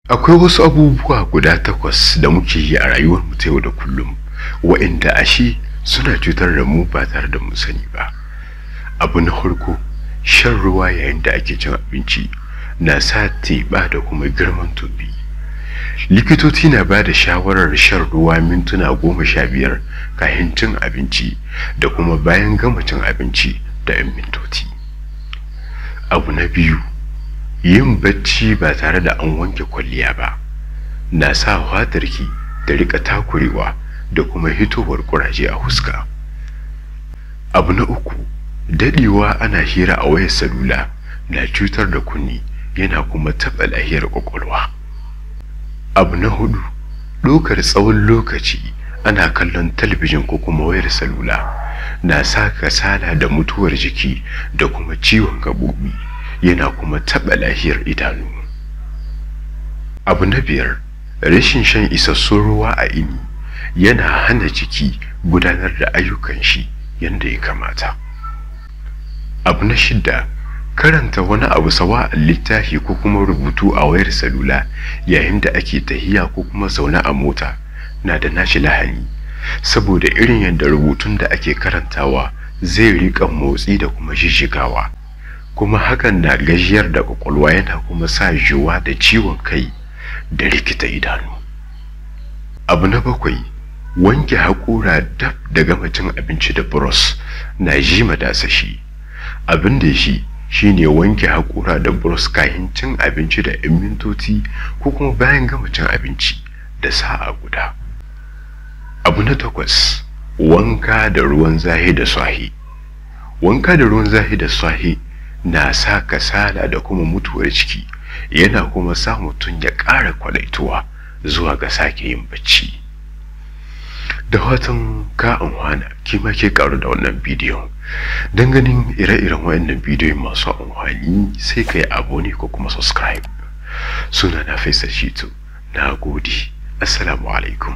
Akwai wasu abubuwa guda 8 da muke yi a rayuwar mu ta yau da kullum waɗanda ashe suna cutar da mu ba tare da mu sani ba. Abu na farko, shan ruwa yayin da ake cin abinci na sa teɓa da kuma girman tumbi. Likitoci na ba da shawarar shan ruwa mintuna 15 kafin cin abinci da kuma bayan gama cin abinci da 'yan mintoci. Abu na biyu, yin bacci ba tare da an wanke kwalliya ba na sa fatarki ta rika takurewa da kuma hitowar kuraje a huska. Abu na uku, dadewa ana hira a wayar salula na cutar da kunni yana kuma taɓa lahiyar kwakwalwa. Abu na hudu, ɗaukar tsawon lokaci ana kallon talabijin ko kuma wayar salula na sa kasala da mutuwar jiki da kuma ciwon gaɓoɓi yana kuma taɓa lahiyar idanu. Abu na biyar, rashin shan isassun ruwa a ini yana hana jiki gudanar da ayyukan shi yadda ya kamata. Abu na shida, karanta wani abu sawa a littafi ko kuma rubutu a wayar salula yayin da ake tahiya ko kuma zaune a mota na da nashi lahani, saboda irin yadda rubutun da ake karantawa zai riƙa motsi da kuma jijjigawa, kuma hakan na gajiyar da kwakwalwa yana kuma sa juwa da ciwon kai da rikita idanu. Abu na bakwai, wanke haƙora dab da gama cin abinci da buros na jima dasashi. Abin da shi shine wanke haƙora da buros kayan cin abinci da 'yan mintoci ko kuma bayan gama cin abinci da sa'a guda. Abu na 8, wanka da ruwan zahi da sahi. Wanka da ruwan zahi da sahi na sa kasala da kuma mutuwar ciki, yana kuma sa mutum ya ƙara kwadaituwa zuwa ga sake yin bacci. Da fatan ka amfana, kima ke karu da wannan bidiyon. Don ganin ire-iren waɗannan bidiyoyi masu amfani sai ka yi abone ko kuma subscribe. Suna na Faisal Shitu. Na gode. Assalamu alaikum.